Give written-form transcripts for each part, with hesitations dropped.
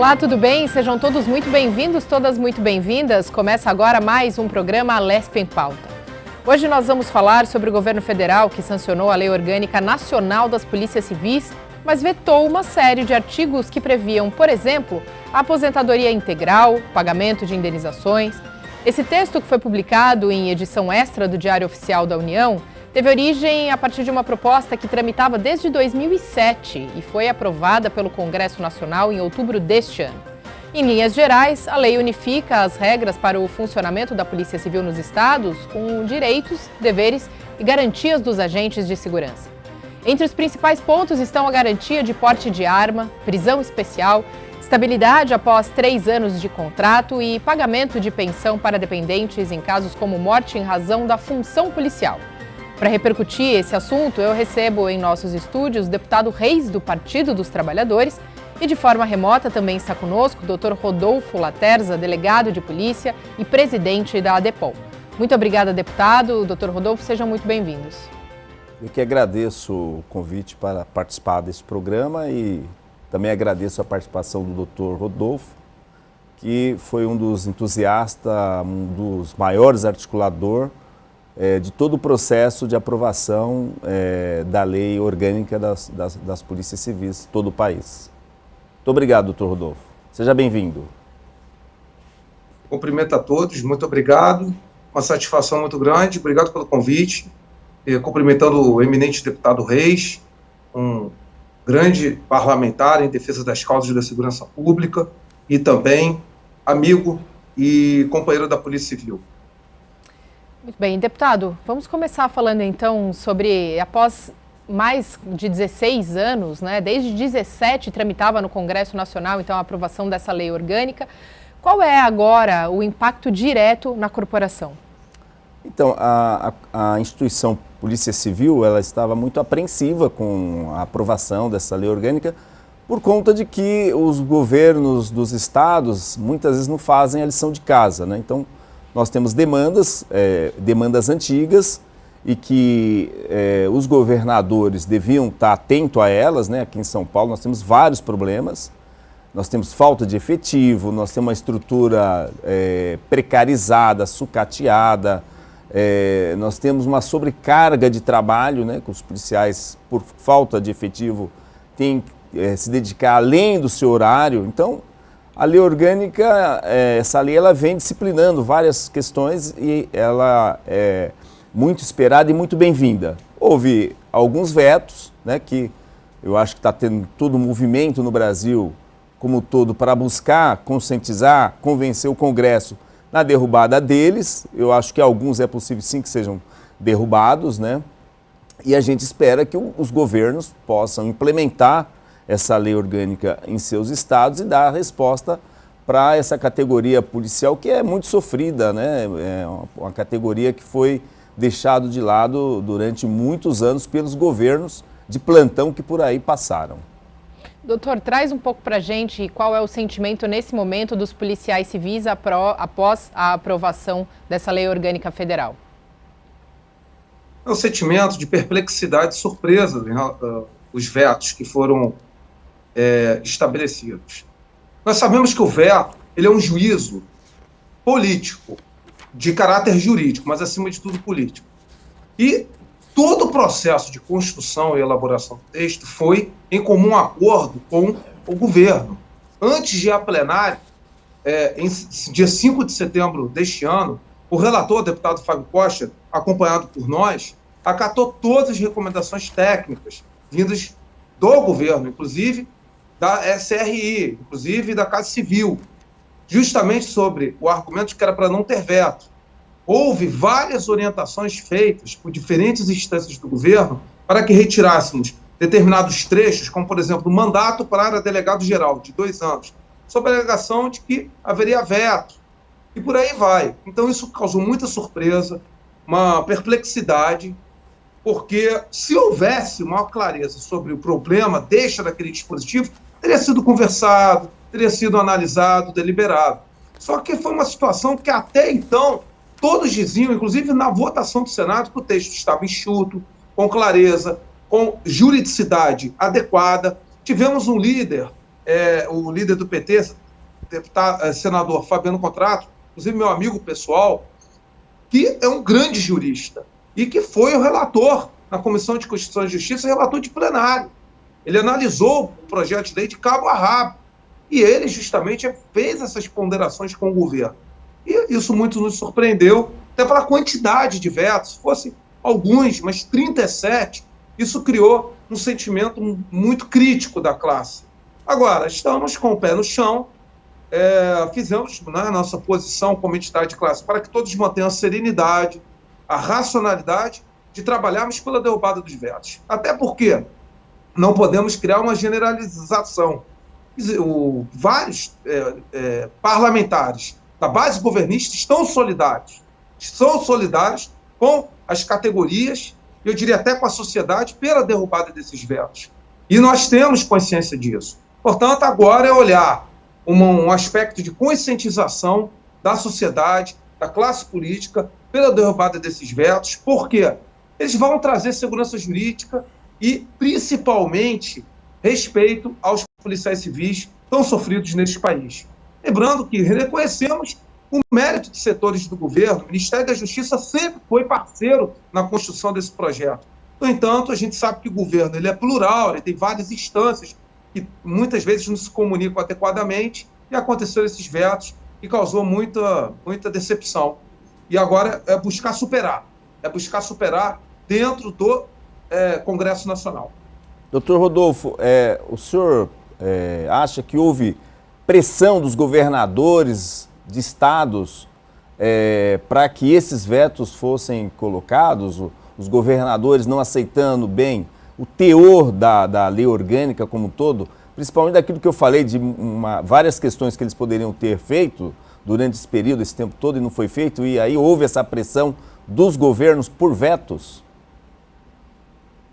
Olá, tudo bem? Sejam todos muito bem-vindos, todas muito bem-vindas. Começa agora mais um programa Alesp em Pauta. Hoje nós vamos falar sobre o governo federal que sancionou a Lei Orgânica Nacional das Polícias Civis, mas vetou uma série de artigos que previam, por exemplo, a aposentadoria integral, pagamento de indenizações. Esse texto, que foi publicado em edição extra do Diário Oficial da União, teve origem a partir de uma proposta que tramitava desde 2007 e foi aprovada pelo Congresso Nacional em outubro deste ano. Em linhas gerais, a lei unifica as regras para o funcionamento da Polícia Civil nos estados, com direitos, deveres e garantias dos agentes de segurança. Entre os principais pontos estão a garantia de porte de arma, prisão especial, estabilidade após 3 anos de contrato e pagamento de pensão para dependentes em casos como morte em razão da função policial. Para repercutir esse assunto, eu recebo em nossos estúdios o deputado Reis, do Partido dos Trabalhadores, e de forma remota também está conosco o Dr. Rodolfo Laterza, delegado de polícia e presidente da ADEPOL. Muito obrigada, deputado. Dr. Rodolfo, sejam muito bem-vindos. Eu que agradeço o convite para participar desse programa e também agradeço a participação do Dr. Rodolfo, que foi um dos entusiastas, um dos maiores articuladores de todo o processo de aprovação da lei orgânica das polícias civis de todo o país. Muito obrigado, doutor Rodolfo. Seja bem-vindo. Cumprimento a todos, muito obrigado. Uma satisfação muito grande, obrigado pelo convite. Cumprimentando o eminente deputado Reis, um grande parlamentar em defesa das causas da segurança pública e também amigo e companheiro da Polícia Civil. Muito bem, deputado, vamos começar falando então sobre, após mais de 16 anos, né, desde 17 tramitava no Congresso Nacional então a aprovação dessa lei orgânica, qual é agora o impacto direto na corporação? Então, a instituição Polícia Civil, ela estava muito apreensiva com a aprovação dessa lei orgânica por conta de que os governos dos estados muitas vezes não fazem a lição de casa, né? Então, nós temos demandas antigas e que os governadores deviam estar atentos a elas, né? Aqui em São Paulo nós temos vários problemas, nós temos falta de efetivo, nós temos uma estrutura precarizada, sucateada, nós temos uma sobrecarga de trabalho, né? Que os policiais, por falta de efetivo, têm que se dedicar além do seu horário. Então, a lei orgânica, essa lei, ela vem disciplinando várias questões e ela é muito esperada e muito bem-vinda. Houve alguns vetos, né, que eu acho que está tendo todo um movimento no Brasil como um todo para buscar, conscientizar, convencer o Congresso na derrubada deles. Eu acho que alguns é possível sim que sejam derrubados, né? E a gente espera que os governos possam implementar essa lei orgânica em seus estados e dar a resposta para essa categoria policial que é muito sofrida, né? É uma categoria que foi deixado de lado durante muitos anos pelos governos de plantão que por aí passaram. Doutor, traz um pouco para a gente qual é o sentimento nesse momento dos policiais civis após a aprovação dessa lei orgânica federal. É um sentimento de perplexidade e surpresa, os vetos que foram estabelecidos. Nós sabemos que o veto, ele é um juízo político, de caráter jurídico, mas acima de tudo político. E todo o processo de construção e elaboração do texto foi em comum acordo com o governo. Antes de ir a plenário, em dia 5 de setembro deste ano, o relator, o deputado Fábio Costa, acompanhado por nós, acatou todas as recomendações técnicas vindas do governo, inclusive da SRI, inclusive da Casa Civil, justamente sobre o argumento de que era para não ter veto. Houve várias orientações feitas por diferentes instâncias do governo para que retirássemos determinados trechos, como, por exemplo, o mandato para delegado-geral de 2 anos, sob a alegação de que haveria veto, e por aí vai. Então, isso causou muita surpresa, uma perplexidade, porque se houvesse maior clareza sobre o problema, deixa daquele dispositivo, teria sido conversado, teria sido analisado, deliberado. Só que foi uma situação que até então todos diziam, inclusive na votação do Senado, que o texto estava enxuto, com clareza, com juridicidade adequada. Tivemos um líder o líder do PT, senador Fabiano Contrato, inclusive meu amigo pessoal, que é um grande jurista e que foi o relator na Comissão de Constituição e Justiça, relator de plenário. Ele analisou o projeto de lei de cabo a rabo e ele justamente fez essas ponderações com o governo. E isso muito nos surpreendeu, até pela quantidade de vetos. Se fossem alguns, mas 37, isso criou um sentimento muito crítico da classe. Agora, estamos com o pé no chão, fizemos a nossa posição como entidade de classe para que todos mantenham a serenidade, a racionalidade de trabalharmos pela derrubada dos vetos. Até porque não podemos criar uma generalização. Vários parlamentares da base governista estão solidários com as categorias, eu diria até com a sociedade, pela derrubada desses vetos. E nós temos consciência disso. Portanto, agora é olhar um aspecto de conscientização da sociedade, da classe política, pela derrubada desses vetos, porque eles vão trazer segurança jurídica e, principalmente, respeito aos policiais civis tão sofridos neste país. Lembrando que reconhecemos o mérito de setores do governo, o Ministério da Justiça sempre foi parceiro na construção desse projeto. No entanto, a gente sabe que o governo ele é plural, ele tem várias instâncias que muitas vezes não se comunicam adequadamente e aconteceram esses vetos e causou muita decepção. E agora é buscar superar dentro do Congresso Nacional. Doutor Rodolfo, o senhor acha que houve pressão dos governadores de estados para que esses vetos fossem colocados, os governadores não aceitando bem o teor da lei orgânica como um todo, principalmente daquilo que eu falei de várias questões que eles poderiam ter feito durante esse período, esse tempo todo, e não foi feito, e aí houve essa pressão dos governos por vetos?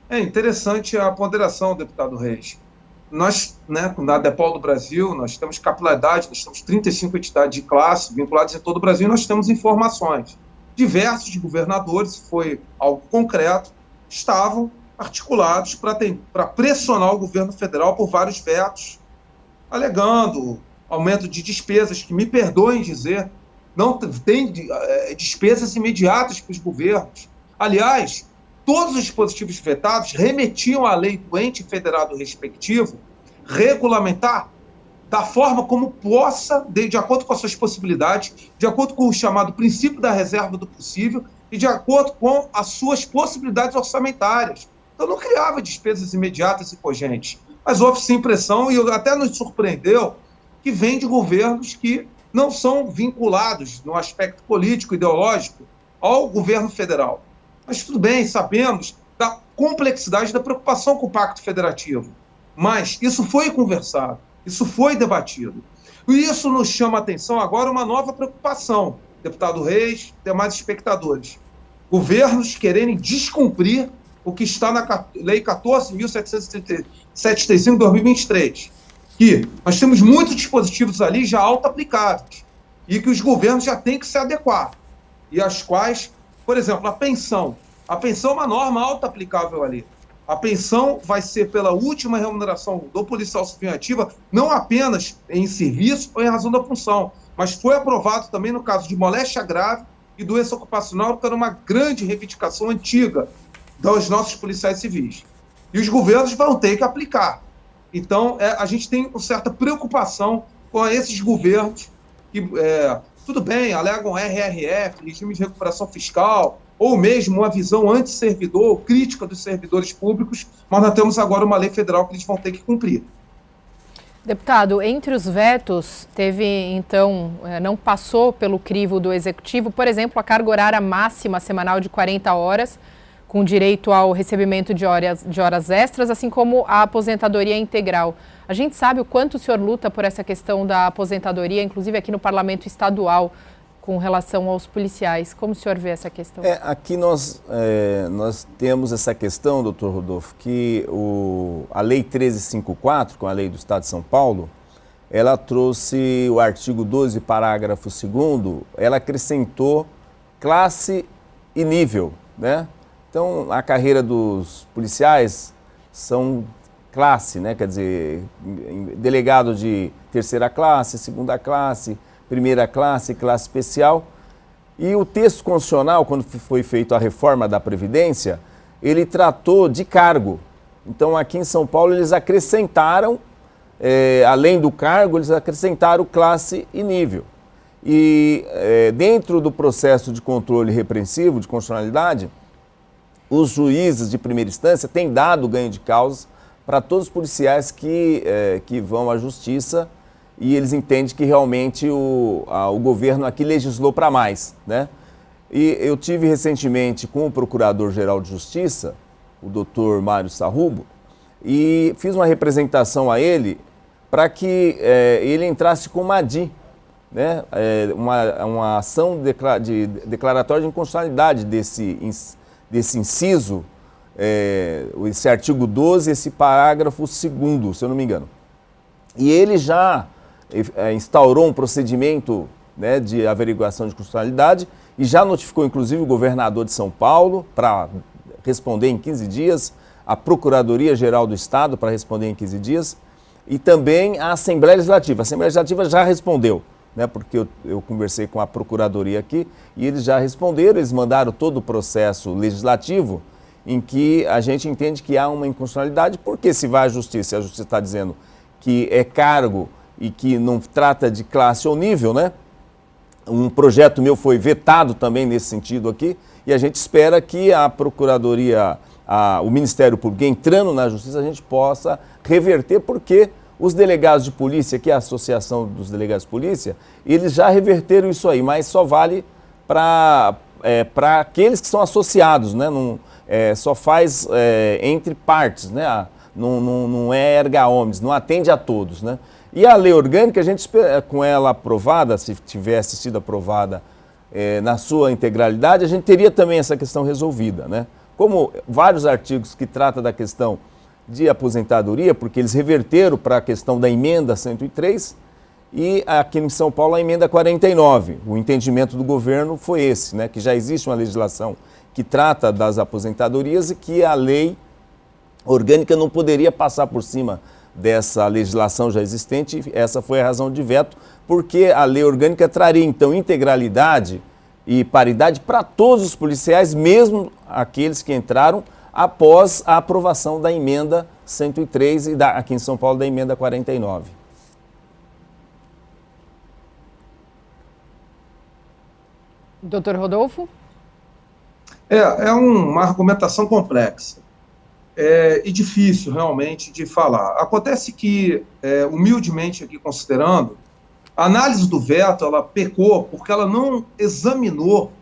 É interessante a ponderação, deputado Reis. Nós, na Adepol do Brasil, nós temos capilaridade, nós temos 35 entidades de classe vinculadas em todo o Brasil e nós temos informações. Diversos governadores, foi algo concreto, estavam articulados para pressionar o governo federal por vários vetos, alegando aumento de despesas, que me perdoem dizer, não tem despesas imediatas para os governos. Aliás, todos os dispositivos vetados remetiam à lei do ente federado respectivo regulamentar da forma como possa, de acordo com as suas possibilidades, de acordo com o chamado princípio da reserva do possível e de acordo com as suas possibilidades orçamentárias. Então não criava despesas imediatas e cogentes. Mas houve sim pressão e até nos surpreendeu que vem de governos que não são vinculados no aspecto político, ideológico, ao governo federal. Mas tudo bem, sabemos da complexidade da preocupação com o Pacto Federativo. Mas isso foi conversado, isso foi debatido. E isso nos chama a atenção agora uma nova preocupação, deputado Reis, demais espectadores. Governos quererem descumprir o que está na Lei 14.775 de 2023, que nós temos muitos dispositivos ali já auto-aplicados e que os governos já têm que se adequar. E as quais, por exemplo, a pensão. A pensão é uma norma auto-aplicável ali. A pensão vai ser pela última remuneração do policial civil ativa, não apenas em serviço ou em razão da função, mas foi aprovado também no caso de moléstia grave e doença ocupacional, que era uma grande reivindicação antiga dos nossos policiais civis. E os governos vão ter que aplicar. Então, a gente tem uma certa preocupação com esses governos que, tudo bem, alegam RRF, regime de recuperação fiscal, ou mesmo uma visão anti-servidor, crítica dos servidores públicos, mas nós temos agora uma lei federal que eles vão ter que cumprir. Deputado, entre os vetos, teve, então, não passou pelo crivo do Executivo, por exemplo, a carga horária máxima semanal de 40 horas, com direito ao recebimento de horas extras, assim como a aposentadoria integral. A gente sabe o quanto o senhor luta por essa questão da aposentadoria, inclusive aqui no Parlamento Estadual, com relação aos policiais. Como o senhor vê essa questão? Aqui nós temos essa questão, doutor Rodolfo, que a Lei 1354, com a Lei do Estado de São Paulo, ela trouxe o artigo 12, parágrafo 2º, ela acrescentou classe e nível, né? Então, a carreira dos policiais são classe, né? Quer dizer, delegado de terceira classe, segunda classe, primeira classe, classe especial. E o texto constitucional, quando foi feita a reforma da Previdência, ele tratou de cargo. Então, aqui em São Paulo, eles acrescentaram, além do cargo, eles acrescentaram classe e nível. E dentro do processo de controle repreensivo, de constitucionalidade, os juízes de primeira instância têm dado ganho de causa para todos os policiais que vão à justiça, e eles entendem que realmente o governo aqui legislou para mais, né? E eu tive recentemente com o Procurador-Geral de Justiça, o doutor Mário Sarrubo, e fiz uma representação a ele para que ele entrasse com uma ADI, né? Uma ação declaratória de inconstitucionalidade desse inciso, esse artigo 12, esse parágrafo 2º, se eu não me engano. E ele já instaurou um procedimento, né, de averiguação de constitucionalidade e já notificou, inclusive, o governador de São Paulo para responder em 15 dias, a Procuradoria-Geral do Estado para responder em 15 dias e também a Assembleia Legislativa. A Assembleia Legislativa já respondeu, né, porque eu conversei com a Procuradoria aqui e eles já responderam, eles mandaram todo o processo legislativo em que a gente entende que há uma inconstitucionalidade, porque se vai à Justiça e a Justiça está dizendo que é cargo e que não trata de classe ou nível, né? Um projeto meu foi vetado também nesse sentido aqui, e a gente espera que a Procuradoria, o Ministério Público, entrando na Justiça, a gente possa reverter, porque os delegados de polícia, que é a Associação dos Delegados de Polícia, eles já reverteram isso aí, mas só vale para aqueles que são associados, né? Não, só faz entre partes, né? Não é erga omnes, não atende a todos, né? E a lei orgânica, a gente espera, com ela aprovada, se tivesse sido aprovada na sua integralidade, a gente teria também essa questão resolvida, né? Como vários artigos que tratam da questão de aposentadoria, porque eles reverteram para a questão da emenda 103 e aqui em São Paulo a emenda 49. O entendimento do governo foi esse, né? Que já existe uma legislação que trata das aposentadorias e que a lei orgânica não poderia passar por cima dessa legislação já existente. Essa foi a razão de veto, porque a lei orgânica traria, então, integralidade e paridade para todos os policiais, mesmo aqueles que entraram após a aprovação da emenda 103 e aqui em São Paulo da emenda 49. Doutor Rodolfo? É uma argumentação complexa. E difícil realmente de falar. Acontece que, humildemente aqui considerando, a análise do veto, ela pecou porque ela não examinou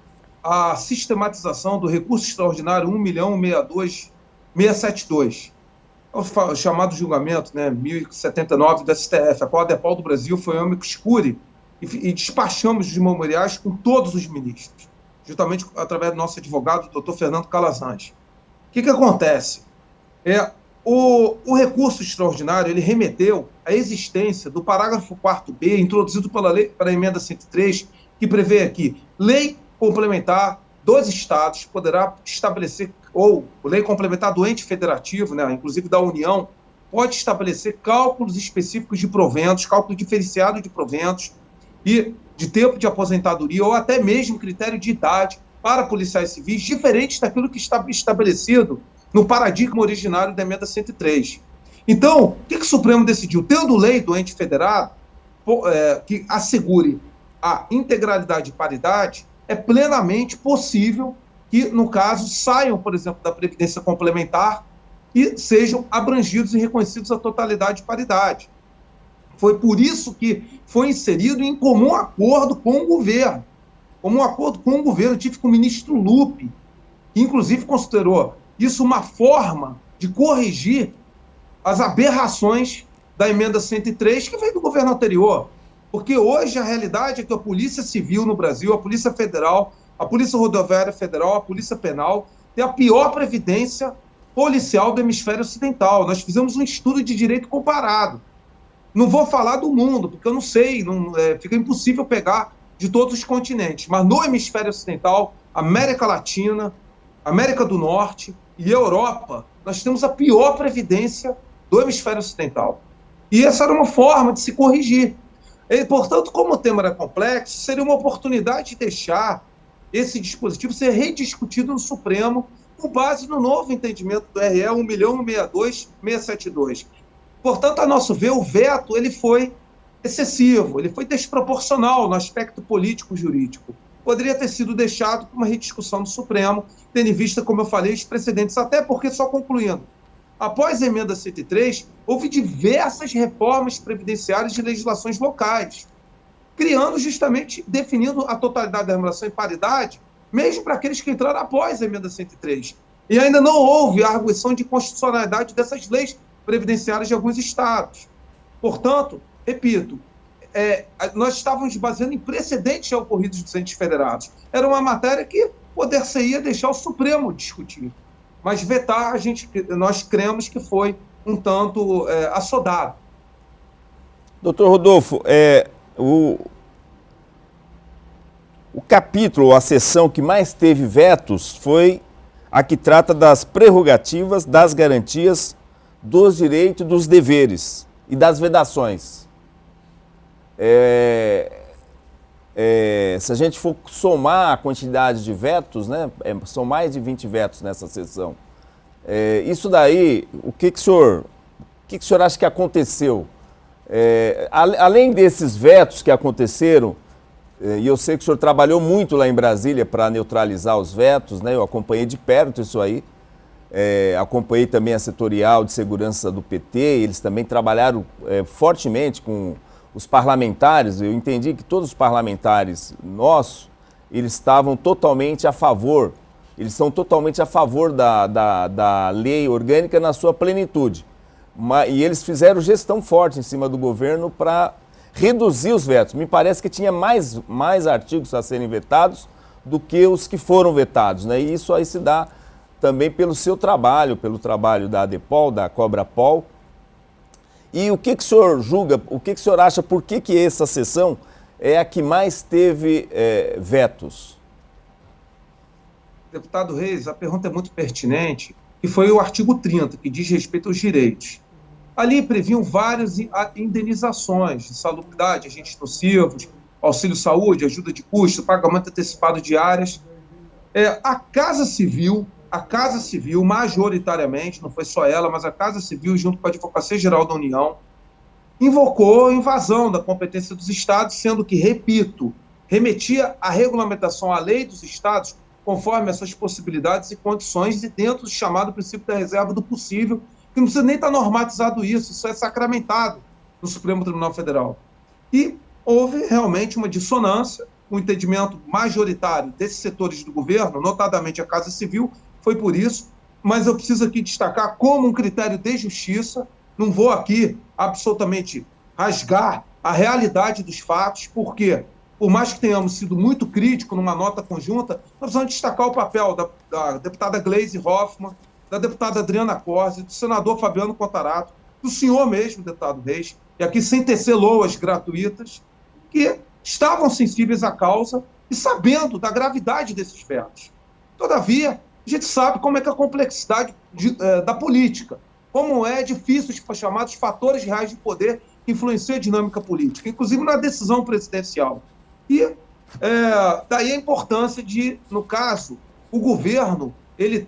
a sistematização do recurso extraordinário 1.062.672, o chamado julgamento, né, 1079 do STF, a qual a DEPAL do Brasil foi amicus curiae e despachamos os memoriais com todos os ministros, justamente através do nosso advogado, doutor Fernando Calazans. O que acontece? O recurso extraordinário, ele remeteu à existência do parágrafo 4º, introduzido pela emenda 103, que prevê aqui, lei complementar dos estados poderá estabelecer, ou lei complementar do ente federativo, né, inclusive da União, pode estabelecer cálculos específicos de proventos, cálculo diferenciado de proventos e de tempo de aposentadoria, ou até mesmo critério de idade para policiais civis, diferentes daquilo que está estabelecido no paradigma originário da emenda 103. Então, o que o Supremo decidiu? Tendo lei do ente federado que assegure a integralidade e paridade, é plenamente possível que, no caso, saiam, por exemplo, da Previdência Complementar e sejam abrangidos e reconhecidos a totalidade e paridade. Foi por isso que foi inserido em comum acordo com o governo. Comum acordo com o governo, eu tive com o ministro Lupe, que inclusive considerou isso uma forma de corrigir as aberrações da emenda 103 que veio do governo anterior. Porque hoje a realidade é que a Polícia Civil no Brasil, a Polícia Federal, a Polícia Rodoviária Federal, a Polícia Penal, tem a pior previdência policial do hemisfério ocidental. Nós fizemos um estudo de direito comparado. Não vou falar do mundo, porque eu não sei, fica impossível pegar de todos os continentes. Mas no hemisfério ocidental, América Latina, América do Norte e Europa, nós temos a pior previdência do hemisfério ocidental. E essa era uma forma de se corrigir. E, portanto, como o tema era complexo, seria uma oportunidade de deixar esse dispositivo ser rediscutido no Supremo com base no novo entendimento do RE 1.162.672. Portanto, a nosso ver, o veto ele foi excessivo, ele foi desproporcional no aspecto político-jurídico. Poderia ter sido deixado para uma rediscussão do Supremo, tendo em vista, como eu falei, os precedentes, até porque, só concluindo, após a emenda 103, houve diversas reformas previdenciárias de legislações locais, criando justamente, definindo a totalidade da remuneração em paridade, mesmo para aqueles que entraram após a emenda 103. E ainda não houve a arguição de constitucionalidade dessas leis previdenciárias de alguns estados. Portanto, repito, nós estávamos baseando em precedentes já ocorridos dos entes federados. Era uma matéria que poder-se-ia deixar o Supremo discutir. Mas vetar, nós cremos que foi um tanto assodado. Doutor Rodolfo, o capítulo, a seção que mais teve vetos foi a que trata das prerrogativas, das garantias, dos direitos, dos deveres e das vedações. Se a gente for somar a quantidade de vetos, né, são mais de 20 vetos nessa sessão. Isso daí, o que o senhor acha que aconteceu? Além desses vetos que aconteceram, e eu sei que o senhor trabalhou muito lá em Brasília para neutralizar os vetos, né, eu acompanhei de perto isso aí, acompanhei também a setorial de segurança do PT, eles também trabalharam fortemente com os parlamentares. Eu entendi que todos os parlamentares nossos, eles estavam totalmente a favor, eles são totalmente a favor da lei orgânica na sua plenitude. E eles fizeram gestão forte em cima do governo para reduzir os vetos. Me parece que tinha mais artigos a serem vetados do que os que foram vetados, né? E isso aí se dá também pelo seu trabalho, pelo trabalho da ADEPOL, da Cobrapol. E o que o senhor julga, o que o senhor acha, por que essa sessão é a que mais teve vetos? Deputado Reis, a pergunta é muito pertinente, que foi o artigo 30, que diz respeito aos direitos. Ali previam várias indenizações de salubridade, agentes nocivos, auxílio saúde, ajuda de custo, pagamento antecipado de áreas. A Casa Civil, majoritariamente, não foi só ela, mas a Casa Civil, junto com a Advocacia Geral da União, invocou a invasão da competência dos estados, sendo que, repito, remetia a regulamentação à lei dos estados conforme as suas possibilidades e condições e dentro do chamado princípio da reserva do possível, que não precisa nem estar normatizado isso é sacramentado no Supremo Tribunal Federal. E houve realmente uma dissonância, um entendimento majoritário desses setores do governo, notadamente a Casa Civil, foi por isso, mas eu preciso aqui destacar como um critério de justiça, não vou aqui absolutamente rasgar a realidade dos fatos, porque, por mais que tenhamos sido muito críticos numa nota conjunta, nós precisamos destacar o papel da deputada Gleisi Hoffmann, da deputada Adriana Corsi, do senador Fabiano Contarato, do senhor mesmo, deputado Reis, e aqui sem tecer loas gratuitas, que estavam sensíveis à causa e sabendo da gravidade desses fatos. Todavia, a gente sabe como é que a complexidade da política, como é difícil os chamados fatores reais de poder que influenciam a dinâmica política, inclusive na decisão presidencial. E daí a importância de, no caso, o governo, ele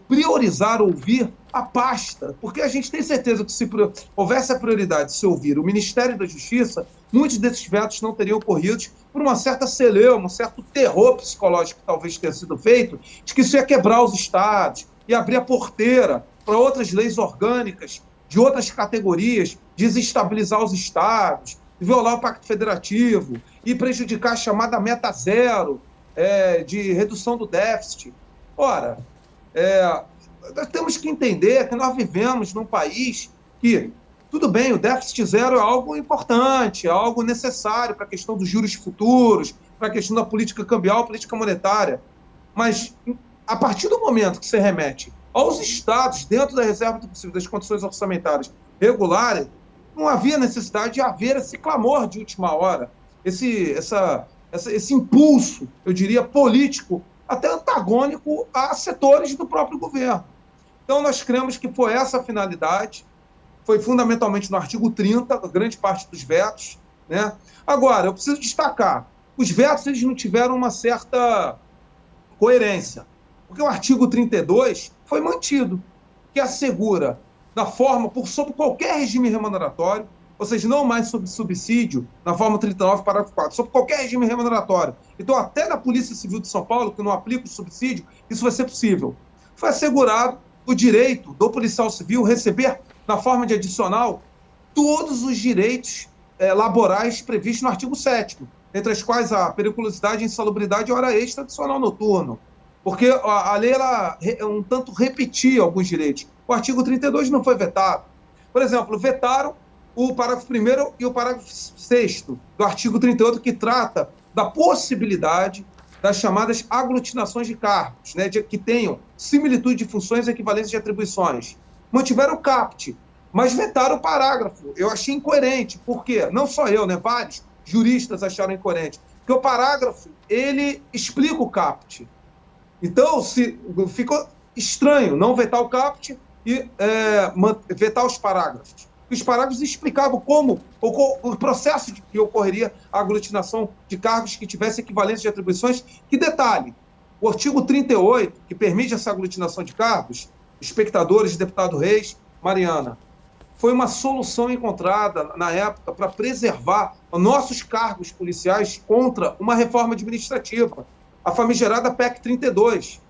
priorizar ouvir a pasta, porque a gente tem certeza que se houvesse a prioridade de se ouvir o Ministério da Justiça, muitos desses vetos não teriam ocorrido por uma certa celeuma, um certo terror psicológico que talvez tenha sido feito, de que isso ia quebrar os estados, ia abrir a porteira para outras leis orgânicas de outras categorias, desestabilizar os estados, violar o Pacto Federativo e prejudicar a chamada meta zero de redução do déficit. Ora, nós temos que entender que nós vivemos num país que, tudo bem, o déficit zero é algo importante, é algo necessário para a questão dos juros futuros, para a questão da política cambial, política monetária, mas a partir do momento que você remete aos estados, dentro da reserva do possível, das condições orçamentárias regulares, não havia necessidade de haver esse clamor de última hora, esse impulso, eu diria, político, até antagônico a setores do próprio governo. Então, nós cremos que foi essa a finalidade. foi fundamentalmente no artigo 30, grande parte dos vetos, né? Agora, eu preciso destacar, os vetos eles não tiveram uma certa coerência, porque o artigo 32 foi mantido, que assegura, da forma, sob qualquer regime remuneratório, ou seja, não mais sob subsídio, na forma 39, parágrafo 4, sob qualquer regime remuneratório. Então, até na Polícia Civil de São Paulo, que não aplica o subsídio, isso vai ser possível. Foi assegurado o direito do policial civil receber, na forma de adicional, todos os direitos laborais previstos no artigo 7º, entre as quais a periculosidade, insalubridade e hora extra adicional noturno. Porque a lei, ela um tanto repetia alguns direitos. O artigo 32 não foi vetado. Por exemplo, vetaram o parágrafo 1º e o parágrafo 6º do artigo 38, que trata da possibilidade das chamadas aglutinações de cargos, né, que tenham similitude de funções e equivalência de atribuições. Mantiveram o CAPT, mas vetaram o parágrafo. Eu achei incoerente. Por quê? Não só eu, né, vários juristas acharam incoerente. Porque o parágrafo, ele explica o CAPT. Então, ficou estranho não vetar o CAPT e vetar os parágrafos. Os parágrafos explicavam como o processo que ocorreria a aglutinação de cargos que tivessem equivalência de atribuições. Que detalhe, o artigo 38, que permite essa aglutinação de cargos, espectadores, deputado Reis, Mariana, foi uma solução encontrada na época para preservar os nossos cargos policiais contra uma reforma administrativa, a famigerada PEC 32.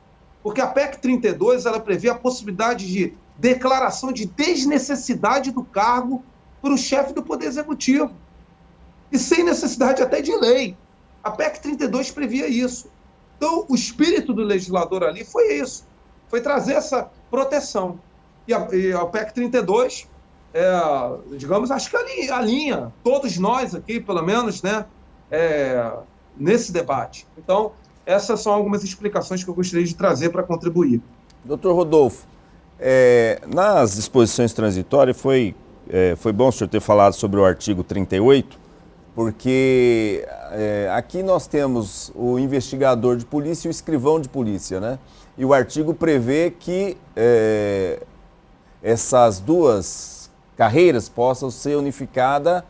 Porque a PEC 32 ela prevê a possibilidade de declaração de desnecessidade do cargo para o chefe do Poder Executivo. E sem necessidade até de lei. A PEC 32 previa isso. Então, o espírito do legislador ali foi isso. Foi trazer essa proteção. E a PEC 32, digamos, acho que alinha todos nós aqui, pelo menos, né, nesse debate. Então, essas são algumas explicações que eu gostaria de trazer para contribuir. Doutor Rodolfo, nas disposições transitórias foi bom o senhor ter falado sobre o artigo 38, porque aqui nós temos o investigador de polícia e o escrivão de polícia, né? E o artigo prevê que essas duas carreiras possam ser unificadas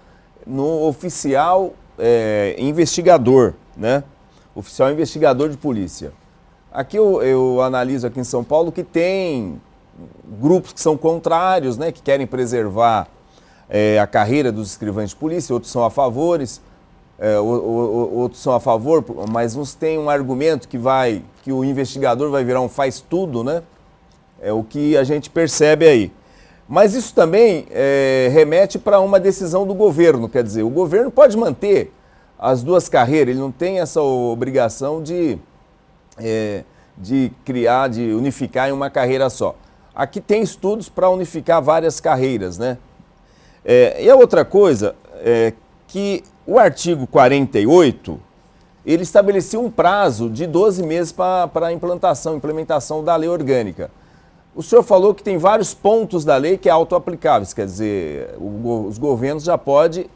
no oficial investigador, né? Oficial investigador de polícia. Aqui eu analiso aqui em São Paulo que tem grupos que são contrários, né, que querem preservar a carreira dos escrivães de polícia, outros são a favor, mas uns têm um argumento que o investigador vai virar um faz-tudo, né? É o que a gente percebe aí. Mas isso também remete para uma decisão do governo, quer dizer, o governo pode manter as duas carreiras, ele não tem essa obrigação de unificar em uma carreira só. Aqui tem estudos para unificar várias carreiras, né? E a outra coisa é que o artigo 48, ele estabelecia um prazo de 12 meses para a implementação da lei orgânica. O senhor falou que tem vários pontos da lei que é autoaplicáveis, quer dizer, os governos já podem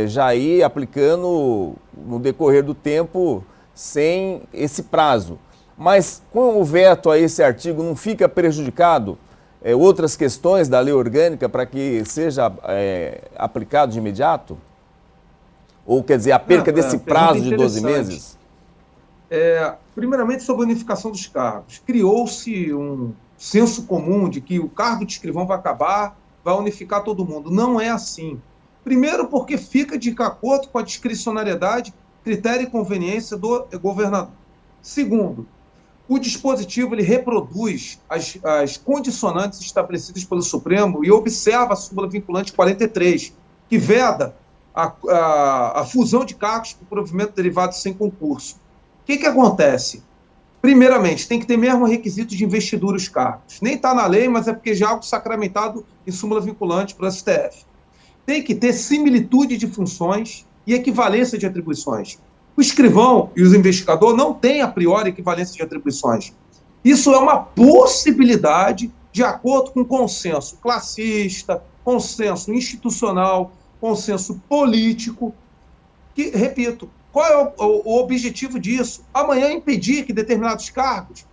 já ir aplicando no decorrer do tempo sem esse prazo. Mas com o veto a esse artigo não fica prejudicado outras questões da lei orgânica para que seja aplicado de imediato? Ou quer dizer, a perca desse prazo de 12 meses? Primeiramente, sobre a unificação dos cargos. Criou-se um senso comum de que o cargo de escrivão vai acabar, vai unificar todo mundo. Não é assim. Primeiro, porque fica de acordo com a discricionariedade, critério e conveniência do governador. Segundo, o dispositivo ele reproduz as condicionantes estabelecidas pelo Supremo e observa a súmula vinculante 43, que veda a fusão de cargos por provimento derivado sem concurso. O que acontece? Primeiramente, tem que ter mesmo requisito de investidura os cargos. Nem está na lei, mas é porque já é algo sacramentado em súmula vinculante para o STF. Tem que ter similitude de funções e equivalência de atribuições. O escrivão e os investigadores não têm, a priori, equivalência de atribuições. Isso é uma possibilidade de acordo com consenso classista, consenso institucional, consenso político, que, repito, qual é o objetivo disso? Amanhã impedir que determinados cargos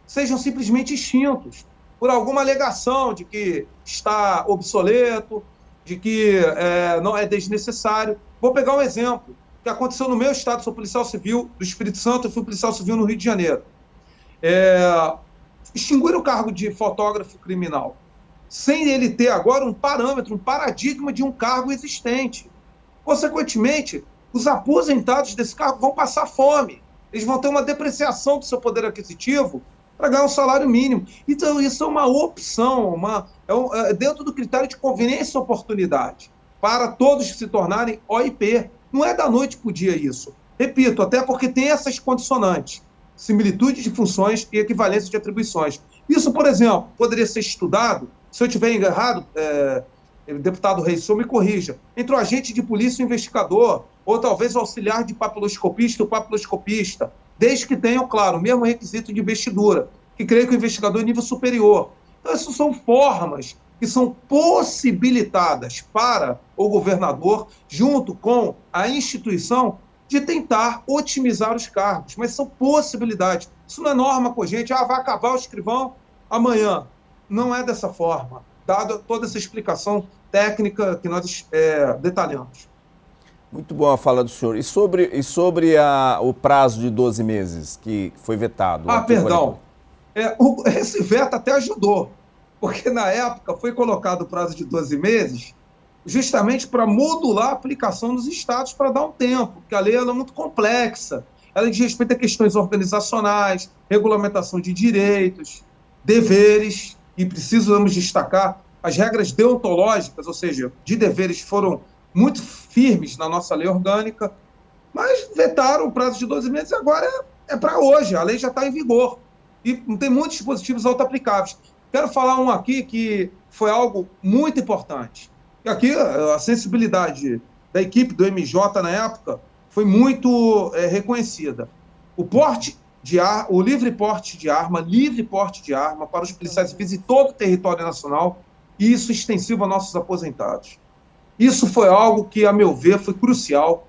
sejam simplesmente extintos. por alguma alegação de que está obsoleto, de que não é desnecessário. Vou pegar um exemplo que aconteceu no meu estado, sou policial civil do Espírito Santo, eu fui policial civil no Rio de Janeiro. Extinguir o cargo de fotógrafo criminal, sem ele ter agora um parâmetro, um paradigma de um cargo existente. Consequentemente, os aposentados desse cargo vão passar fome, eles vão ter uma depreciação do seu poder aquisitivo para ganhar um salário mínimo. Então, isso é uma opção, dentro do critério de conveniência e oportunidade, para todos se tornarem OIP. Não é da noite para o dia isso. Repito, até porque tem essas condicionantes, similitude de funções e equivalência de atribuições. Isso, por exemplo, poderia ser estudado, se eu estiver errado, deputado Reis, o senhor me corrija, entre o agente de polícia e o investigador, ou talvez o auxiliar de papiloscopista e o papiloscopista, desde que tenham, claro, o mesmo requisito de investidura, que creio que o investigador é nível superior. Então, essas são formas que são possibilitadas para o governador, junto com a instituição, de tentar otimizar os cargos, mas são possibilidades. Isso não é norma cogente, vai acabar o escrivão amanhã. Não é dessa forma, dada toda essa explicação técnica que nós detalhamos. Muito boa a fala do senhor. E sobre o prazo de 12 meses que foi vetado? Perdão. Esse veto até ajudou, porque na época foi colocado o prazo de 12 meses justamente para modular a aplicação dos estados para dar um tempo, porque a lei é muito complexa. Ela diz respeito a questões organizacionais, regulamentação de direitos, deveres, e precisamos destacar as regras deontológicas, ou seja, de deveres, foram muito firmes na nossa lei orgânica, mas vetaram o prazo de 12 meses e agora é para hoje, a lei já está em vigor. E não tem muitos dispositivos auto-aplicáveis. Quero falar um aqui que foi algo muito importante. E aqui a sensibilidade da equipe do MJ na época foi muito reconhecida. O livre porte de arma para os policiais civis em todo o território nacional, e isso extensivo a nossos aposentados. Isso foi algo que, a meu ver, foi crucial.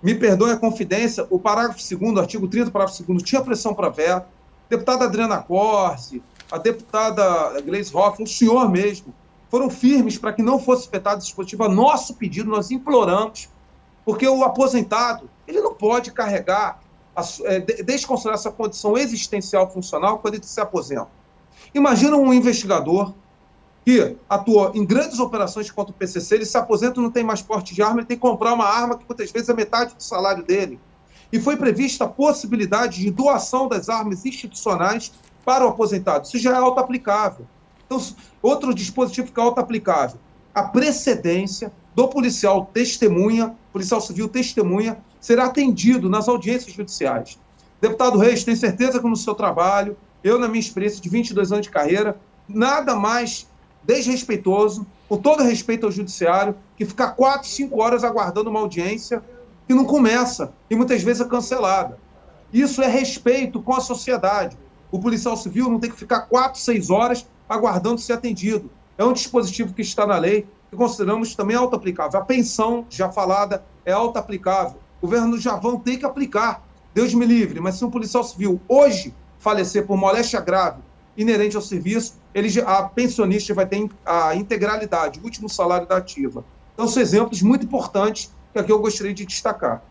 Me perdoe a confidência, o parágrafo 2º, artigo 30, parágrafo 2º, tinha pressão para veto. A deputada Adriana Corse, a deputada Gleisi Hoffmann, o senhor mesmo, foram firmes para que não fosse vetado esse dispositivo. A nosso pedido, nós imploramos, porque o aposentado, ele não pode carregar, desconsiderar essa condição existencial funcional quando ele se aposenta. Imagina um investigador que atuou em grandes operações contra o PCC, ele se aposenta e não tem mais porte de arma, ele tem que comprar uma arma que muitas vezes é metade do salário dele. E foi prevista a possibilidade de doação das armas institucionais para o aposentado. Isso já é auto-aplicável. Então, outro dispositivo que é auto-aplicável, a precedência do policial civil testemunha, será atendido nas audiências judiciais. Deputado Reis, tenho certeza que no seu trabalho, eu na minha experiência de 22 anos de carreira, nada mais desrespeitoso, com todo respeito ao judiciário, que ficar 4, 5 horas aguardando uma audiência que não começa e muitas vezes é cancelada. Isso é respeito com a sociedade. O policial civil não tem que ficar 4, 6 horas aguardando ser atendido. É um dispositivo que está na lei, que consideramos também auto-aplicável. A pensão, já falada, é auto-aplicável. O governo já vão ter que aplicar. Deus me livre, mas se um policial civil hoje falecer por moléstia grave inerente ao serviço, a pensionista vai ter a integralidade, o último salário da ativa. Então, são exemplos muito importantes que aqui eu gostaria de destacar.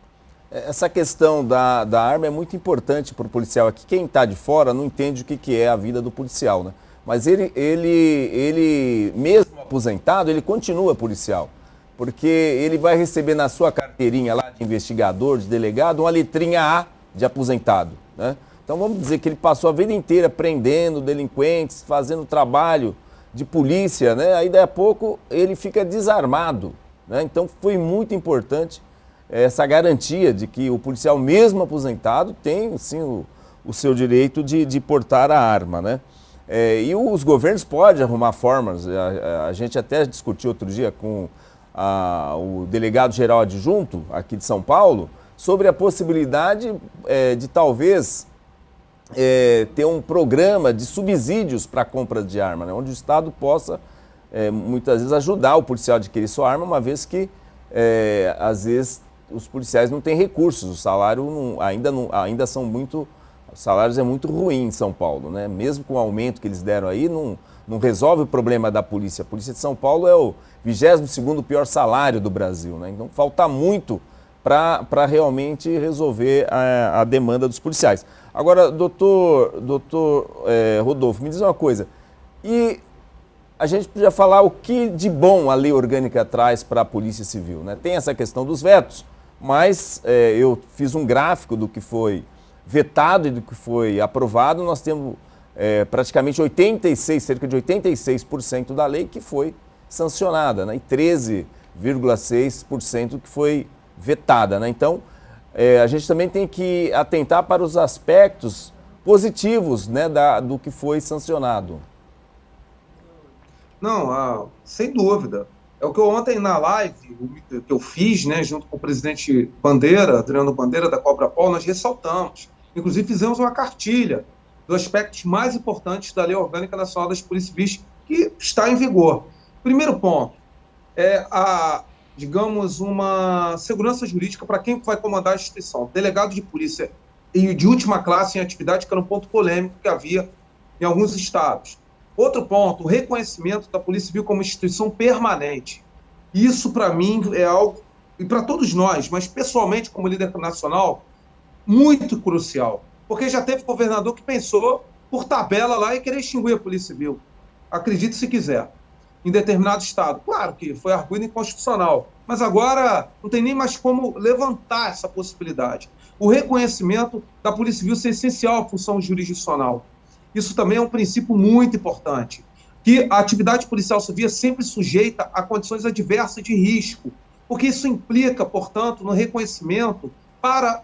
Essa questão da arma é muito importante para o policial. Aqui, quem está de fora não entende o que é a vida do policial, né? Mas ele mesmo aposentado, ele continua policial. Porque ele vai receber na sua carteirinha lá de investigador, de delegado, uma letrinha A de aposentado, né? Então vamos dizer que ele passou a vida inteira prendendo delinquentes, fazendo trabalho de polícia, né? Aí daí a pouco ele fica desarmado, né? Então foi muito importante essa garantia de que o policial mesmo aposentado tem sim o seu direito de portar a arma, né? E os governos podem arrumar formas, a gente até discutiu outro dia com o delegado-geral adjunto aqui de São Paulo sobre a possibilidade de talvez ter um programa de subsídios para a compra de arma, né? Onde o Estado possa muitas vezes ajudar o policial a adquirir sua arma, uma vez que às vezes os policiais não têm recursos, o salário ainda são muito Os salários é muito ruim em São Paulo, né? Mesmo com o aumento que eles deram aí, não resolve o problema da polícia. A polícia de São Paulo é o 22º pior salário do Brasil, né? Então falta muito para realmente resolver a demanda dos policiais. Agora, doutor Rodolfo, me diz uma coisa, e a gente podia falar o que de bom a lei orgânica traz para a Polícia Civil, né? Tem essa questão dos vetos, mas eu fiz um gráfico do que foi vetado e do que foi aprovado. Nós temos praticamente cerca de 86% da lei que foi sancionada, né? E 13,6% que foi vetada, né? Então, a gente também tem que atentar para os aspectos positivos, né, do que foi sancionado. Não, sem dúvida. É o que eu ontem na live que eu fiz, né, junto com o presidente Bandeira, Adriano Bandeira, da Cobra Pol, nós ressaltamos. Inclusive fizemos uma cartilha dos aspectos mais importantes da Lei Orgânica Nacional das Polícias Civis, que está em vigor. Primeiro ponto é digamos, uma segurança jurídica para quem vai comandar a instituição. Delegado de polícia e de última classe em atividade, que era um ponto polêmico que havia em alguns estados. Outro ponto, o reconhecimento da Polícia Civil como instituição permanente. Isso, para mim, é algo, e para todos nós, mas pessoalmente como líder nacional, muito crucial. Porque já teve governador que pensou por tabela lá e querer extinguir a Polícia Civil. Acredite se quiser. Em determinado estado. Claro que foi arguido inconstitucional, mas agora não tem nem mais como levantar essa possibilidade. O reconhecimento da Polícia Civil ser essencial à função jurisdicional. Isso também é um princípio muito importante, que a atividade policial civil é sempre sujeita a condições adversas de risco, porque isso implica, portanto, no reconhecimento para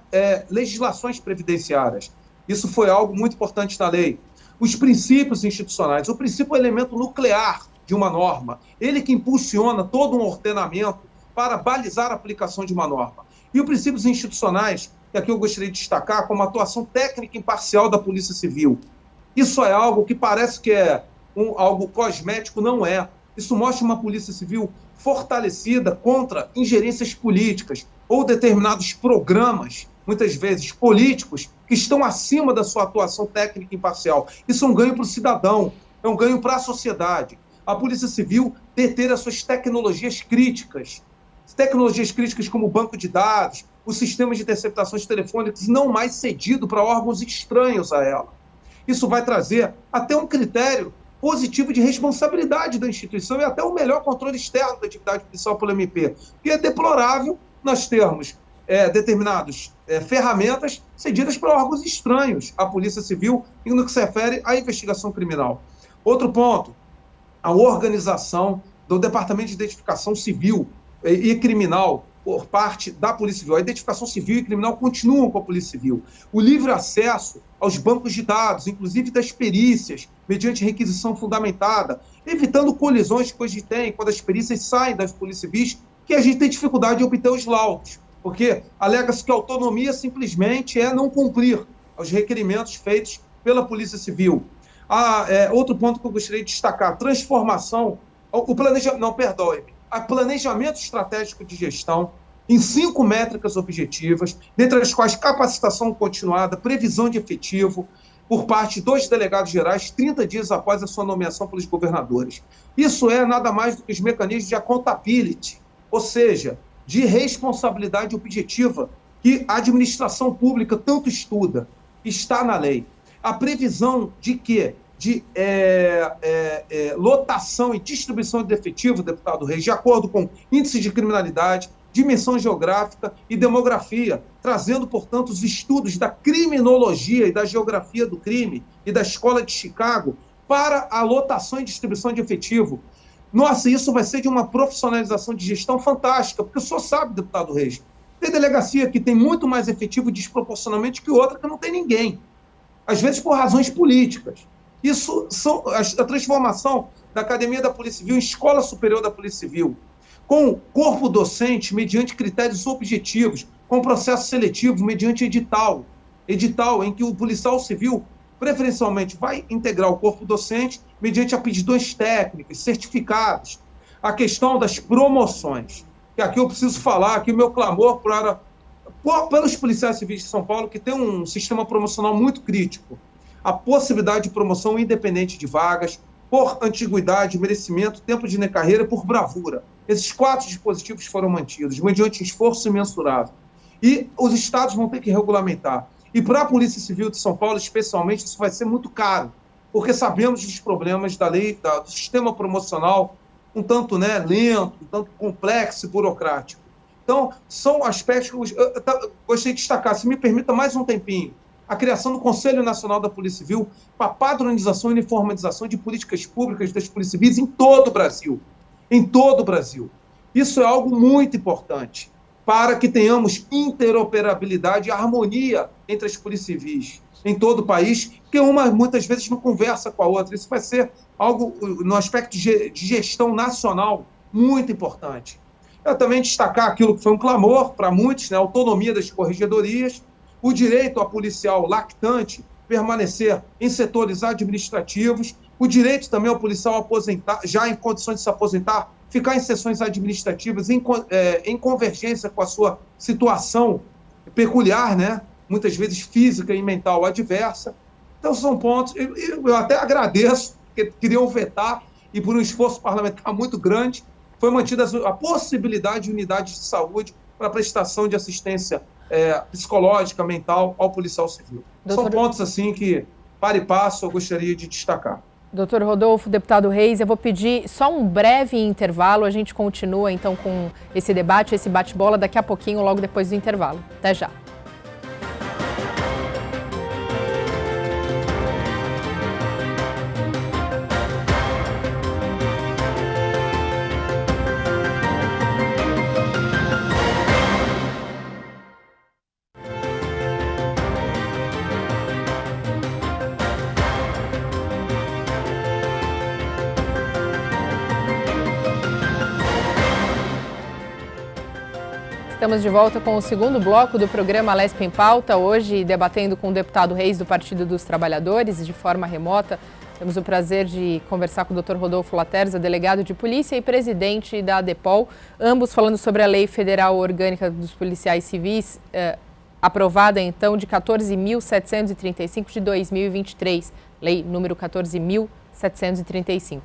legislações previdenciárias. Isso foi algo muito importante na lei. Os princípios institucionais, o princípio é o elemento nuclear de uma norma, ele que impulsiona todo um ordenamento para balizar a aplicação de uma norma. E os princípios institucionais, que aqui eu gostaria de destacar, como a atuação técnica imparcial da Polícia Civil. Isso é algo que parece que é algo cosmético, não é. Isso mostra uma Polícia Civil fortalecida contra ingerências políticas ou determinados programas, muitas vezes políticos, que estão acima da sua atuação técnica imparcial. Isso é um ganho para o cidadão, é um ganho para a sociedade. A Polícia Civil deter as suas tecnologias críticas como o banco de dados, os sistemas de interceptações telefônicas, não mais cedido para órgãos estranhos a ela. Isso vai trazer até um critério positivo de responsabilidade da instituição e até o melhor controle externo da atividade policial pelo MP, que é deplorável nós termos determinadas ferramentas cedidas para órgãos estranhos à Polícia Civil no que se refere à investigação criminal. Outro ponto, a organização do Departamento de Identificação Civil e Criminal por parte da Polícia Civil. A identificação civil e criminal continuam com a Polícia Civil. O livre acesso aos bancos de dados, inclusive das perícias, mediante requisição fundamentada, evitando colisões que hoje tem, quando as perícias saem das polícias civis, que a gente tem dificuldade de obter os laudos, porque alega-se que a autonomia simplesmente é não cumprir os requerimentos feitos pela Polícia Civil. Outro ponto que eu gostaria de destacar, transformação, planejamento estratégico de gestão em 5 métricas objetivas, dentre as quais capacitação continuada, previsão de efetivo por parte dos delegados gerais 30 dias após a sua nomeação pelos governadores. Isso é nada mais do que os mecanismos de accountability, ou seja, de responsabilidade objetiva que a administração pública tanto estuda, está na lei. A previsão de que lotação e distribuição de efetivo, deputado Reis, de acordo com índice de criminalidade, dimensão geográfica e demografia, trazendo, portanto, os estudos da criminologia e da geografia do crime e da Escola de Chicago para a lotação e distribuição de efetivo. Nossa, isso vai ser de uma profissionalização de gestão fantástica, porque o senhor sabe, deputado Reis, tem delegacia que tem muito mais efetivo desproporcionalmente que outra que não tem ninguém, às vezes por razões políticas. Isso são a transformação da Academia da Polícia Civil em Escola Superior da Polícia Civil, com corpo docente mediante critérios objetivos, com processo seletivo mediante edital em que o policial civil preferencialmente vai integrar o corpo docente mediante aptidões técnicas, certificados. A questão das promoções, que aqui eu preciso falar, aqui o meu clamor pelos policiais civis de São Paulo, que tem um sistema promocional muito crítico. A possibilidade de promoção independente de vagas, por antiguidade, merecimento, tempo de carreira, por bravura. Esses 4 dispositivos foram mantidos, mediante esforço imensurável. E os estados vão ter que regulamentar. E para a Polícia Civil de São Paulo, especialmente, isso vai ser muito caro, porque sabemos dos problemas da lei, do sistema promocional, um tanto lento, um tanto complexo e burocrático. Então, são aspectos que eu gostaria de destacar. Se me permita mais um tempinho. A criação do Conselho Nacional da Polícia Civil para a padronização e uniformização de políticas públicas das polícias civis em todo o Brasil. Em todo o Brasil. Isso é algo muito importante para que tenhamos interoperabilidade e harmonia entre as polícias civis em todo o país, que uma muitas vezes não conversa com a outra. Isso vai ser algo, no aspecto de gestão nacional, muito importante. Eu também destacar aquilo que foi um clamor para muitos, a autonomia das corregedorias, o direito ao policial lactante permanecer em setores administrativos, o direito também ao policial aposentar, já em condições de se aposentar, ficar em sessões administrativas em convergência com a sua situação peculiar, muitas vezes física e mental adversa. Então são pontos, eu até agradeço, porque queriam vetar, e por um esforço parlamentar muito grande, foi mantida a possibilidade de unidades de saúde para prestação de assistência psicológica, mental ao policial civil. São pontos assim que, para e passo, eu gostaria de destacar. Doutor Rodolfo, deputado Reis, eu vou pedir só um breve intervalo, a gente continua então com esse debate, esse bate-bola daqui a pouquinho, logo depois do intervalo. Até já. Estamos de volta com o segundo bloco do programa Lespe em Pauta, hoje debatendo com o deputado Reis do Partido dos Trabalhadores, de forma remota. Temos o prazer de conversar com o Dr. Rodolfo Laterza, delegado de polícia e presidente da ADEPOL, ambos falando sobre a Lei Federal Orgânica dos Policiais Civis, aprovada então de 14.735 de 2023, lei número 14.735.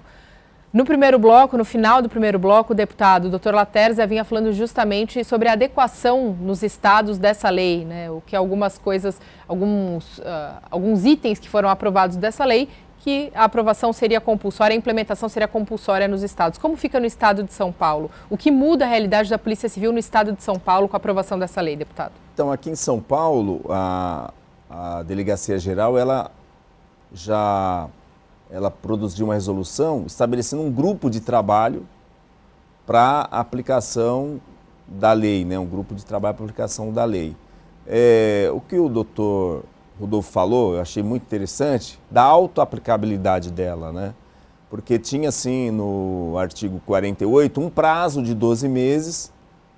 No primeiro bloco, no final do primeiro bloco, o deputado Dr. Laterza vinha falando justamente sobre a adequação nos estados dessa lei, o que algumas coisas, alguns itens que foram aprovados dessa lei, que a aprovação seria compulsória, a implementação seria compulsória nos estados. Como fica no estado de São Paulo? O que muda a realidade da Polícia Civil no estado de São Paulo com a aprovação dessa lei, deputado? Então, aqui em São Paulo, a Delegacia Geral, ela produziu uma resolução estabelecendo um grupo de trabalho para aplicação da lei, um grupo de trabalho para aplicação da lei. O que o doutor Rodolfo falou, eu achei muito interessante, da autoaplicabilidade dela, porque tinha, assim, no artigo 48, um prazo de 12 meses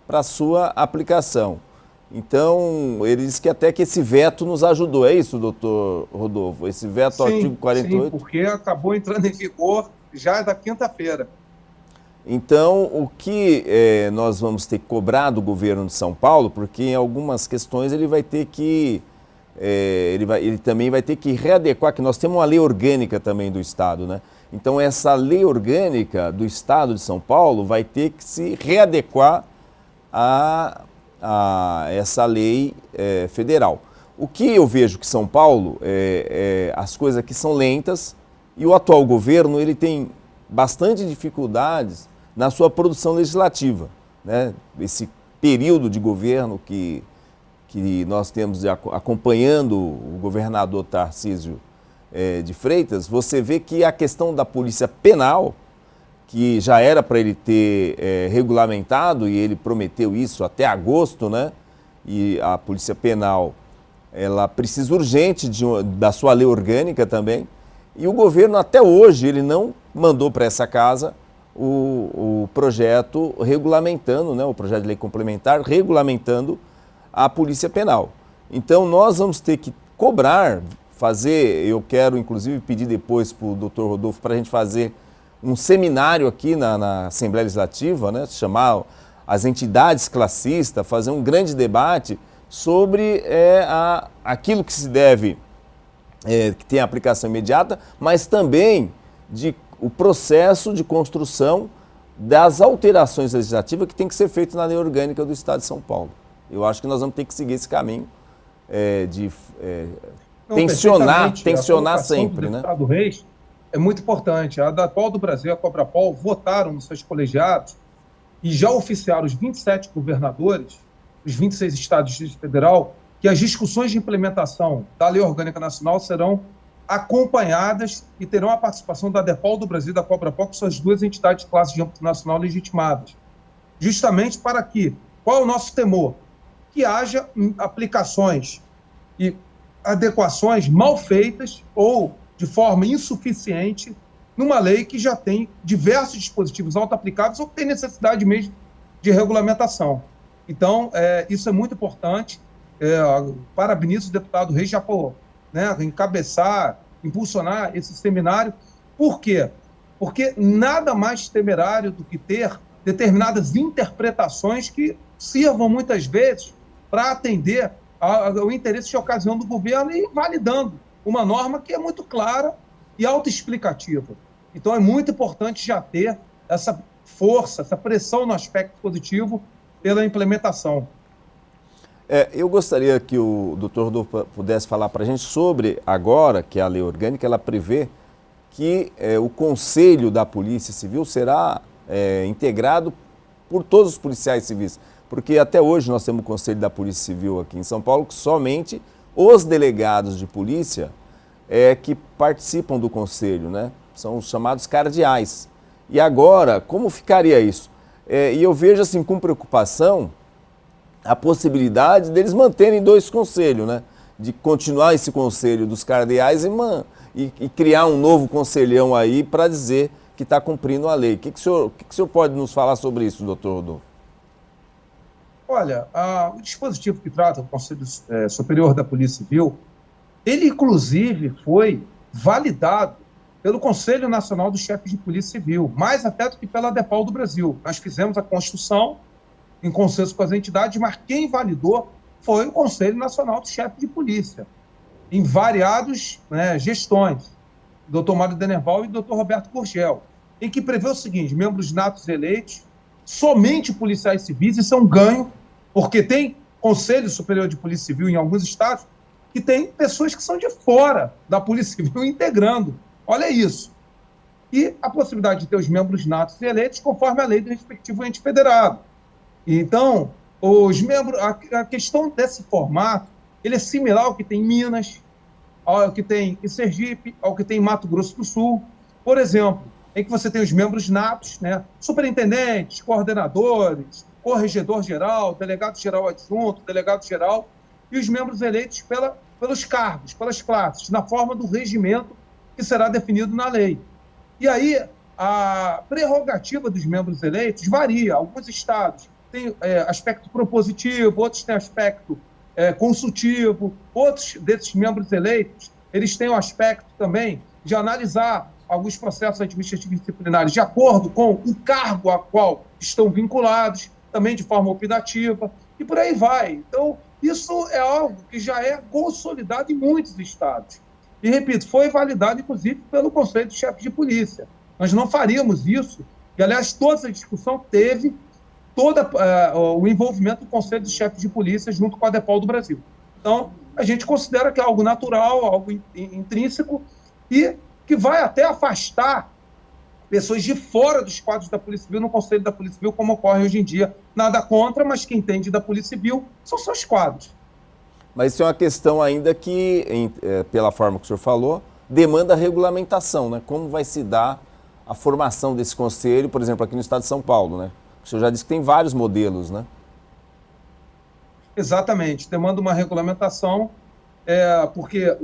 para sua aplicação. Então, ele disse que até que esse veto nos ajudou. É isso, doutor Rodolfo? Esse veto ao artigo 48? Sim, porque acabou entrando em vigor já da quinta-feira. Então, o que nós vamos ter que cobrar do governo de São Paulo, porque em algumas questões ele vai ter que... ele também vai ter que readequar, que nós temos uma lei orgânica também do Estado, Então, essa lei orgânica do Estado de São Paulo vai ter que se readequar a essa lei federal. O que eu vejo que São Paulo, as coisas aqui são lentas e o atual governo ele tem bastante dificuldades na sua produção legislativa. Esse período de governo que nós temos acompanhando o governador Tarcísio de Freitas, você vê que a questão da polícia penal, que já era para ele ter regulamentado, e ele prometeu isso até agosto, e a Polícia Penal, ela precisa urgente da sua lei orgânica também, e o governo até hoje, ele não mandou para essa casa o projeto regulamentando, o projeto de lei complementar, regulamentando a Polícia Penal. Então, nós vamos ter que cobrar, eu quero inclusive pedir depois para o doutor Rodolfo para a gente fazer um seminário aqui na Assembleia Legislativa, chamar as entidades classistas, fazer um grande debate sobre aquilo que se deve, que tem aplicação imediata, mas também o processo de construção das alterações legislativas que tem que ser feito na lei orgânica do Estado de São Paulo. Eu acho que nós vamos ter que seguir esse caminho de tensionar sempre, do né? deputado Reis é muito importante. A Adapol do Brasil e a Cobrapol votaram nos seus colegiados e já oficiaram os 27 governadores, os 26 estados do Distrito Federal, que as discussões de implementação da Lei Orgânica Nacional serão acompanhadas e terão a participação da Adapol do Brasil e da Cobrapol, que são as duas entidades de classe de âmbito nacional legitimadas. Justamente para que, qual é o nosso temor? Que haja aplicações e adequações mal feitas ou de forma insuficiente numa lei que já tem diversos dispositivos auto-aplicáveis ou que tem necessidade mesmo de regulamentação. Então, isso é muito importante. Parabenizo o deputado Reis já por encabeçar, impulsionar esse seminário. Por quê? Porque nada mais temerário do que ter determinadas interpretações que sirvam muitas vezes para atender ao interesse de ocasião do governo e validando uma norma que é muito clara e autoexplicativa. Então é muito importante já ter essa força, essa pressão no aspecto positivo pela implementação. Eu gostaria que o doutor Rodolfo pudesse falar para a gente sobre, agora que a lei orgânica, ela prevê que o Conselho da Polícia Civil será integrado por todos os policiais civis, porque até hoje nós temos o Conselho da Polícia Civil aqui em São Paulo, que somente os delegados de polícia que participam do Conselho, né? São os chamados cardeais. E agora, como ficaria isso? E eu vejo assim com preocupação a possibilidade deles manterem dois conselhos, né? De continuar esse conselho dos cardeais e criar um novo conselhão aí para dizer que está cumprindo a lei. O que o senhor pode nos falar sobre isso, doutor Rodolfo? Olha, o dispositivo que trata o Conselho Superior da Polícia Civil, ele inclusive foi validado pelo Conselho Nacional dos Chefes de Polícia Civil, mais até do que pela Adapol do Brasil. Nós fizemos a Constituição em consenso com as entidades, mas quem validou foi o Conselho Nacional dos Chefes de Polícia, em variadas gestões, o Dr. Mário Denerval e o Dr. Roberto Gurgel, em que prevê o seguinte: membros natos eleitos, somente policiais civis, isso é um ganho, porque tem Conselho Superior de Polícia Civil em alguns estados que tem pessoas que são de fora da Polícia Civil integrando. Olha isso. E a possibilidade de ter os membros natos eleitos conforme a lei do respectivo ente federado. Então, os membros, a questão desse formato, ele é similar ao que tem em Minas, ao que tem em Sergipe, ao que tem em Mato Grosso do Sul. Por exemplo, em que você tem os membros natos, superintendentes, coordenadores, corregedor-geral, delegado-geral adjunto, delegado-geral, e os membros eleitos pelos cargos, pelas classes, na forma do regimento que será definido na lei. E aí, a prerrogativa dos membros eleitos varia. Alguns estados têm aspecto propositivo, outros têm aspecto consultivo, outros desses membros eleitos, eles têm o aspecto também de analisar alguns processos administrativos disciplinares de acordo com o cargo a qual estão vinculados, também de forma opinativa, e por aí vai. Então, isso é algo que já é consolidado em muitos estados. E, repito, foi validado, inclusive, pelo Conselho de Chefes de Polícia. Nós não faríamos isso, e, aliás, toda essa discussão teve todo o envolvimento do Conselho de Chefes de Polícia junto com a Adapol do Brasil. Então, a gente considera que é algo natural, algo intrínseco, e que vai até afastar pessoas de fora dos quadros da Polícia Civil no Conselho da Polícia Civil, como ocorre hoje em dia. Nada contra, mas quem entende da Polícia Civil são seus quadros. Mas isso é uma questão ainda que, pela forma que o senhor falou, demanda regulamentação, né? Como vai se dar a formação desse conselho, por exemplo, aqui no estado de São Paulo, né? O senhor já disse que tem vários modelos, né? Exatamente, demanda uma regulamentação, porque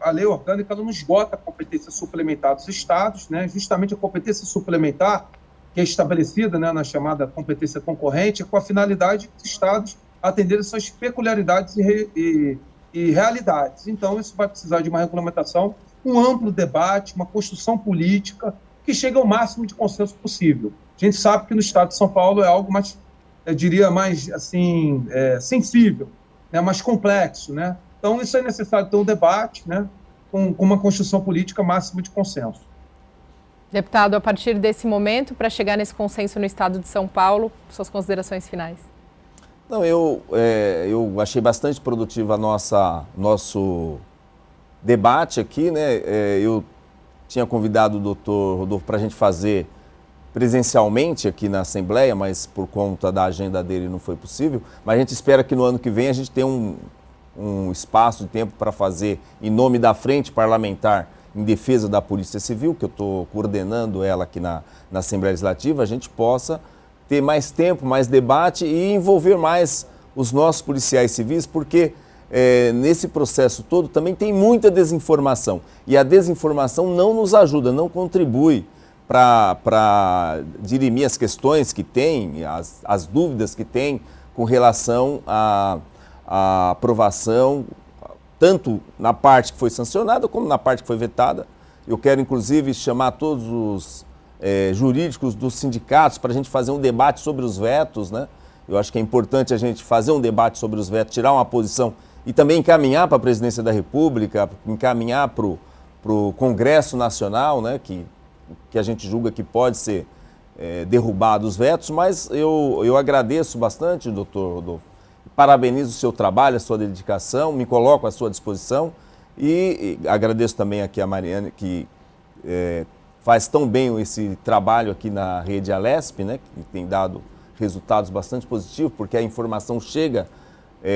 a lei orgânica não esgota a competência suplementar dos estados, né? Justamente a competência suplementar, que é estabelecida, né, na chamada competência concorrente, com a finalidade dos estados atenderem suas peculiaridades e realidades. Então, isso vai precisar de uma regulamentação, um amplo debate, uma construção política que chegue ao máximo de consenso possível. A gente sabe que no estado de São Paulo é algo mais, eu diria, mais assim, sensível né, mais complexo, né? Então, isso é necessário ter um debate, né, com uma construção política máxima de consenso. Deputado, a partir desse momento, para chegar nesse consenso no estado de São Paulo, suas considerações finais. Não, eu achei bastante produtivo nosso debate aqui, né? Eu tinha convidado o doutor Rodolfo para a gente fazer presencialmente aqui na Assembleia, mas por conta da agenda dele não foi possível. Mas a gente espera que no ano que vem a gente tenha um espaço de tempo para fazer, em nome da Frente Parlamentar em Defesa da Polícia Civil, que eu estou coordenando ela aqui na Assembleia Legislativa, a gente possa ter mais tempo, mais debate e envolver mais os nossos policiais civis, porque nesse processo todo também tem muita desinformação. E a desinformação não nos ajuda, não contribui para dirimir as questões que tem, as dúvidas que tem com relação à aprovação, tanto na parte que foi sancionada como na parte que foi vetada. Eu quero, inclusive, chamar todos os jurídicos dos sindicatos para a gente fazer um debate sobre os vetos, né? Eu acho que é importante a gente fazer um debate sobre os vetos, tirar uma posição e também encaminhar para a Presidência da República, encaminhar para o Congresso Nacional, né? Que a gente julga que pode ser derrubado os vetos, mas eu agradeço bastante, doutor Rodolfo. Parabenizo o seu trabalho, a sua dedicação, me coloco à sua disposição e agradeço também aqui a Mariane, que faz tão bem esse trabalho aqui na rede Alesp, né, que tem dado resultados bastante positivos, porque a informação chega,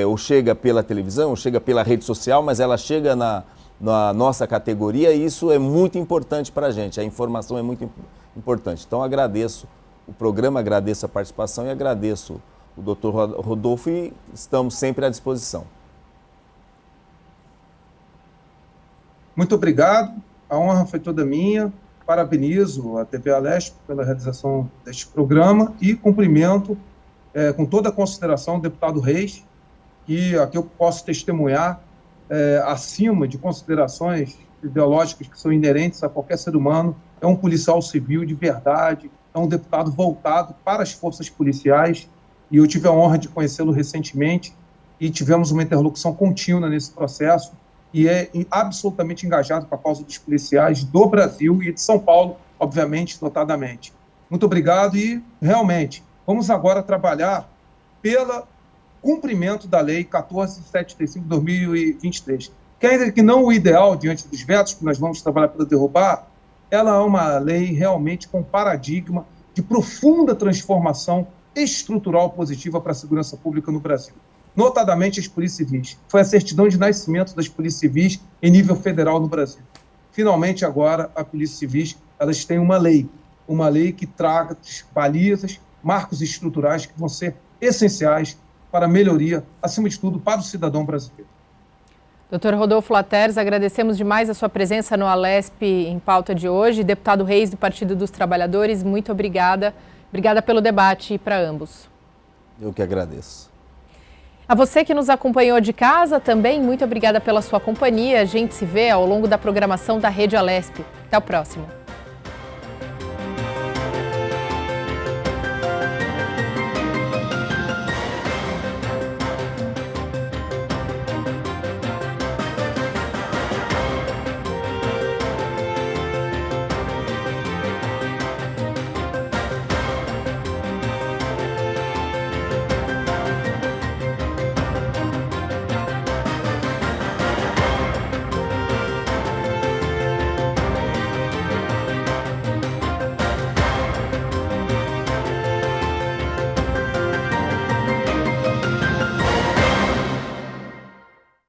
ou chega pela televisão, ou chega pela rede social, mas ela chega na nossa categoria e isso é muito importante para a gente, a informação é muito importante. Então agradeço o programa, agradeço a participação e agradeço o doutor Rodolfo e estamos sempre à disposição. Muito obrigado, a honra foi toda minha, parabenizo a TV Alesp pela realização deste programa e cumprimento com toda a consideração o deputado Reis, que aqui eu posso testemunhar, acima de considerações ideológicas que são inerentes a qualquer ser humano, é um policial civil de verdade, é um deputado voltado para as forças policiais, e eu tive a honra de conhecê-lo recentemente e tivemos uma interlocução contínua nesse processo e é absolutamente engajado com a causa dos policiais do Brasil e de São Paulo, obviamente, notadamente. Muito obrigado e, realmente, vamos agora trabalhar pelo cumprimento da Lei 14.735 de 2023, que ainda que não o ideal diante dos vetos que nós vamos trabalhar para derrubar, ela é uma lei realmente com paradigma de profunda transformação estrutural positiva para a segurança pública no Brasil, notadamente as polícias civis. Foi a certidão de nascimento das polícias civis em nível federal no Brasil. Finalmente, agora, a polícia civis, elas têm uma lei que traga balizas, marcos estruturais que vão ser essenciais para a melhoria, acima de tudo, para o cidadão brasileiro. Doutor Rodolfo Laterza, agradecemos demais a sua presença no Alesp em pauta de hoje. Deputado Reis, do Partido dos Trabalhadores, muito obrigada. Obrigada pelo debate para ambos. Eu que agradeço. A você que nos acompanhou de casa também, muito obrigada pela sua companhia. A gente se vê ao longo da programação da Rede Alesp. Até o próximo.